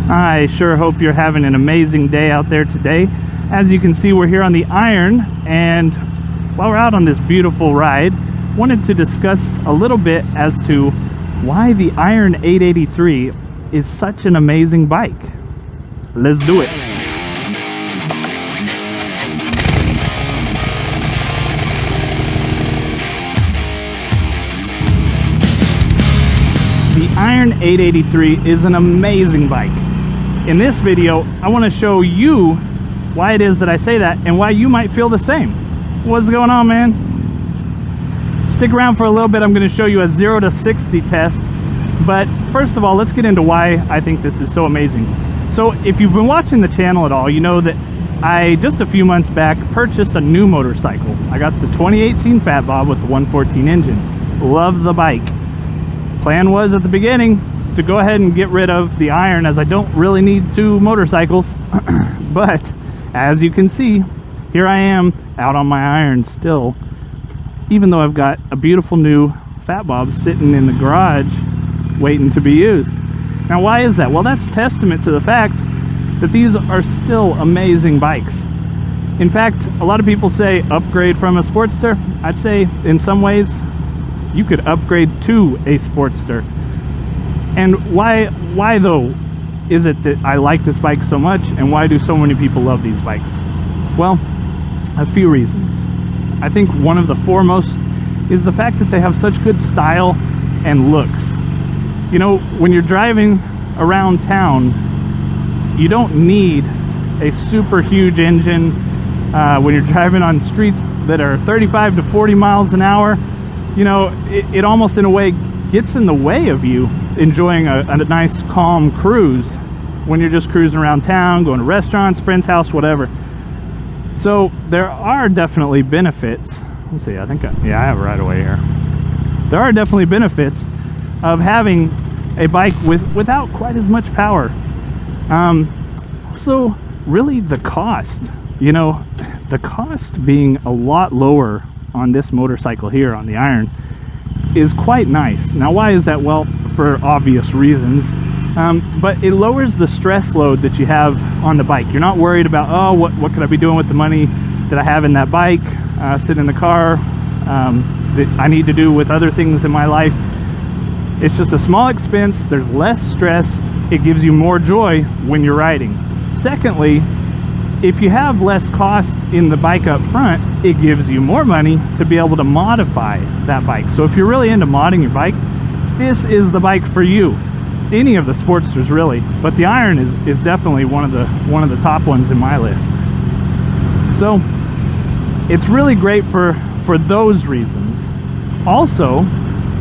I sure hope you're having an amazing day out there today. As you can see, we're here on the Iron, and while we're out on this beautiful ride, wanted to discuss a little bit as to why the Iron 883 is such an amazing bike. Let's do it. The Iron 883 is an amazing bike. In this video, I want to show you why it is that I say that and why you might feel the same. What's going on, man? Stick around for a little bit. I'm going to show you a 0 to 60 test. But first of all, let's get into why I think this is so amazing. So if you've been watching the channel at all, you know that I just a few months back purchased a new motorcycle. I got the 2018 Fat Bob with the 114 engine. Love the bike. Plan was at the beginning to go ahead and get rid of the Iron, as I don't really need two motorcycles. But as you can see, here I am out on my Iron still, even though I've got a beautiful new Fat Bob sitting in the garage waiting to be used. Now, why is that? Well, that's testament to the fact that these are still amazing bikes. In fact, a lot of people say upgrade from a Sportster. I'd say in some ways you could upgrade to a Sportster. And why though is it that I like this bike so much, and why do so many people love these bikes? Well, a few reasons. I think one of the foremost is the fact that they have such good style and looks. You know, when you're driving around town, you don't need a super huge engine. When you're driving on streets that are 35 to 40 miles an hour, you know, it almost in a way gets in the way of you enjoying a nice calm cruise when you're just cruising around town, going to restaurants, friend's house, whatever. So there are definitely benefits. Let's see, I think I have it right away here. There are definitely benefits of having a bike without quite as much power. Also, really the cost, you know, the cost being a lot lower on this motorcycle here on the Iron is quite nice. Now, why is that? Well, for obvious reasons, but it lowers the stress load that you have on the bike. You're not worried about, oh, what could I be doing with the money that I have in that bike, sitting in the car, that I need to do with other things in my life. It's just a small expense. There's less stress. It gives you more joy when you're riding. Secondly, if you have less cost in the bike up front, it gives you more money to be able to modify that bike. So if you're really into modding your bike, this is the bike for you. Any of the Sportsters, really, but the Iron is definitely one of the top ones in my list. So it's really great for those reasons. Also,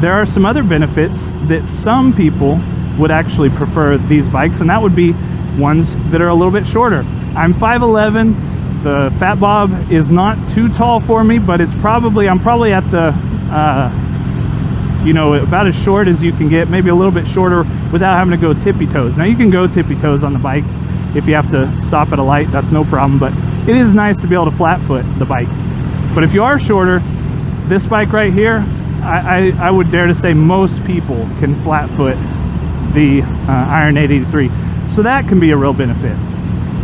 there are some other benefits that some people would actually prefer these bikes, and that would be ones that are a little bit shorter. I'm 5'11". The Fat Bob is not too tall for me, but I'm probably at the you know, about as short as you can get, maybe a little bit shorter without having to go tippy toes. Now, you can go tippy toes on the bike if you have to stop at a light. That's no problem, but it is nice to be able to flat foot the bike. But if you are shorter, this bike right here, I would dare to say most people can flat foot the Iron 883. So that can be a real benefit.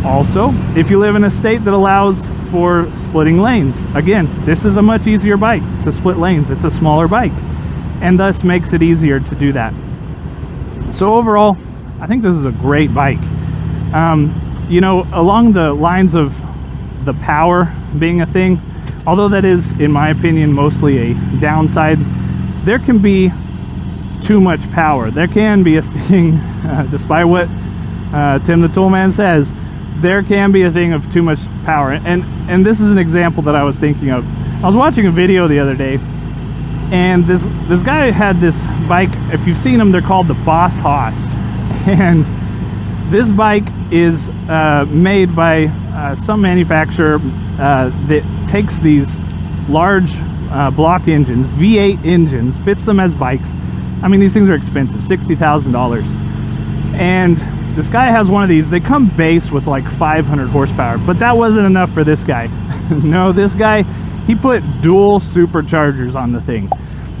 Also, if you live in a state that allows for splitting lanes, again, this is a much easier bike to split lanes. It's a smaller bike, and thus makes it easier to do that. So overall, I think this is a great bike. You know, along the lines of the power being a thing, although that is, in my opinion, mostly a downside, there can be too much power. There can be a thing, despite what Tim the Toolman says, there can be a thing of too much power. And this is an example that I was thinking of. I was watching a video the other day, and this guy had this bike. If you've seen them, they're called the Boss Hoss. And this bike is made by some manufacturer that takes these large block engines, V8 engines, fits them as bikes. I mean, these things are expensive, $60,000. And this guy has one of these. They come base with like 500 horsepower, but that wasn't enough for this guy. No, this guy, he put dual superchargers on the thing.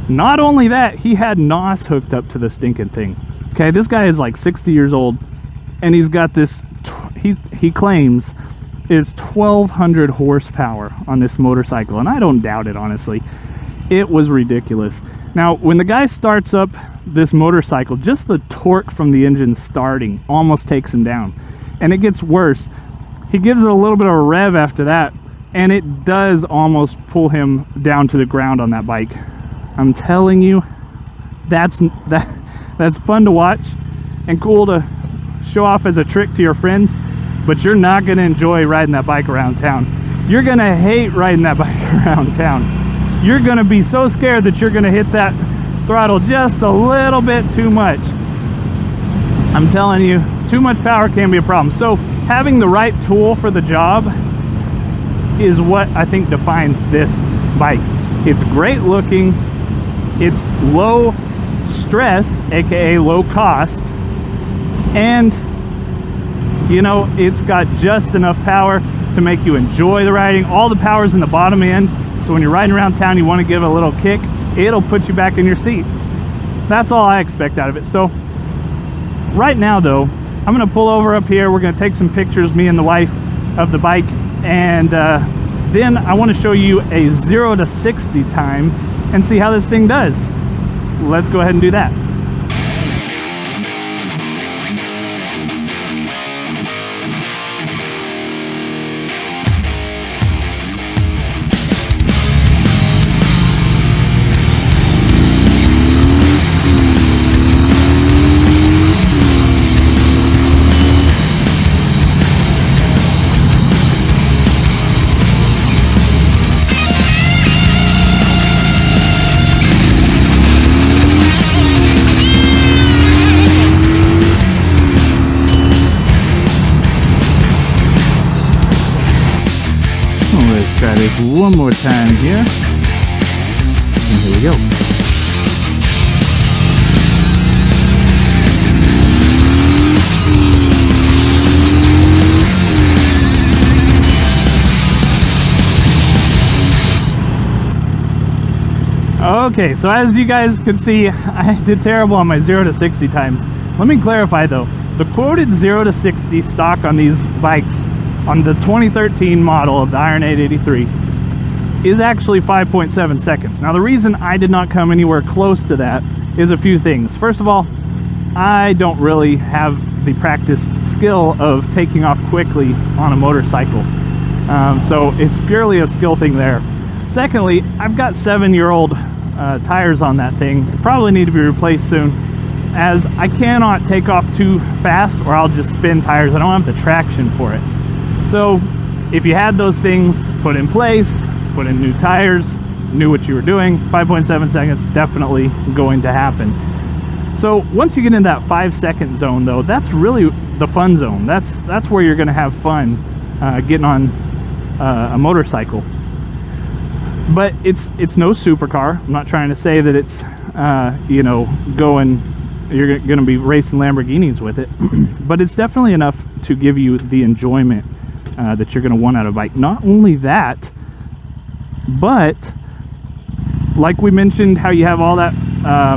Not only that, he had NOS hooked up to the stinking thing. Okay, this guy is like 60 years old, and he's got this, he claims is 1,200 horsepower on this motorcycle, and I don't doubt it, honestly. It was ridiculous. Now, when the guy starts up this motorcycle, just the torque from the engine starting almost takes him down, and it gets worse. He gives it a little bit of a rev after that, and it does almost pull him down to the ground on that bike. I'm telling you, that's fun to watch and cool to show off as a trick to your friends, but you're not going to enjoy riding that bike around town. You're going to hate riding that bike around town. You're going to be so scared that you're going to hit that throttle just a little bit too much. I'm telling you, too much power can be a problem. So having the right tool for the job is what I think defines this bike. It's great looking, it's low stress, aka low cost, and you know, it's got just enough power to make you enjoy the riding. All the power's in the bottom end, so when you're riding around town, you want to give it a little kick, it'll put you back in your seat. That's all I expect out of it. So right now though, I'm going to pull over up here. We're going to take some pictures, me and the wife, of the bike, and then I want to show you a 0 to 60 time and see how this thing does. Let's go ahead and do that. Let's try this one more time here. And here we go. Okay, so as you guys can see, I did terrible on my 0 to 60 times. Let me clarify though, the quoted 0 to 60 stock on these bikes on the 2013 model of the Iron 883 is actually 5.7 seconds. Now the reason I did not come anywhere close to that is a few things. First of all, I don't really have the practiced skill of taking off quickly on a motorcycle. So it's purely a skill thing there. Secondly, I've got 7-year-old tires on that thing. They probably need to be replaced soon, as I cannot take off too fast or I'll just spin tires. I don't have the traction for it. So if you had those things put in place, put in new tires, knew what you were doing, 5.7 seconds definitely going to happen. So once you get in that 5-second zone though, that's really the fun zone. That's where you're going to have fun getting on a motorcycle. But it's no supercar. I'm not trying to say that it's you know, you're going to be racing Lamborghinis with it, but it's definitely enough to give you the enjoyment that you're going to want out of a bike. Not only that, but like we mentioned, how you have all that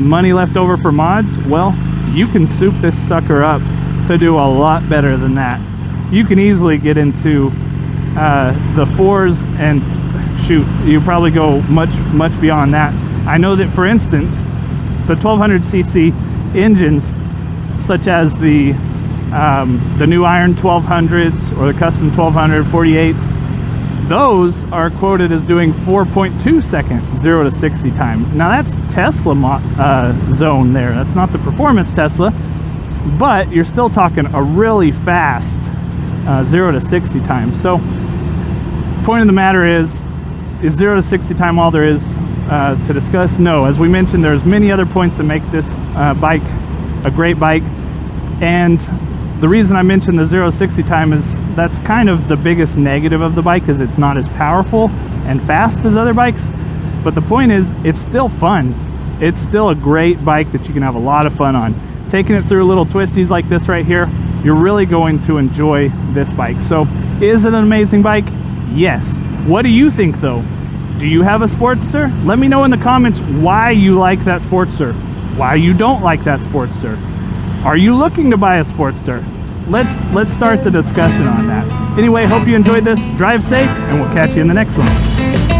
money left over for mods, well, you can soup this sucker up to do a lot better than that. You can easily get into the 4s, and shoot, you probably go much beyond that. I know that, for instance, the 1200cc engines, such as the new Iron 1200s or the custom 1200 48s, those are quoted as doing 4.2 second 0 to 60 time. Now that's Tesla zone there. That's not the performance Tesla, but you're still talking a really fast 0 to 60 time. So point of the matter is 0 to 60 time all there is to discuss? No. As we mentioned, there's many other points that make this bike a great bike, and the reason I mentioned the 0 to 60 time is that's kind of the biggest negative of the bike, is it's not as powerful and fast as other bikes. But the point is, it's still fun. It's still a great bike that you can have a lot of fun on. Taking it through little twisties like this right here, you're really going to enjoy this bike. So is it an amazing bike? Yes. What do you think though? Do you have a Sportster? Let me know in the comments why you like that Sportster, why you don't like that Sportster. Are you looking to buy a Sportster? let's start the discussion on that. Anyway, hope you enjoyed this. Drive safe, and we'll catch you in the next one.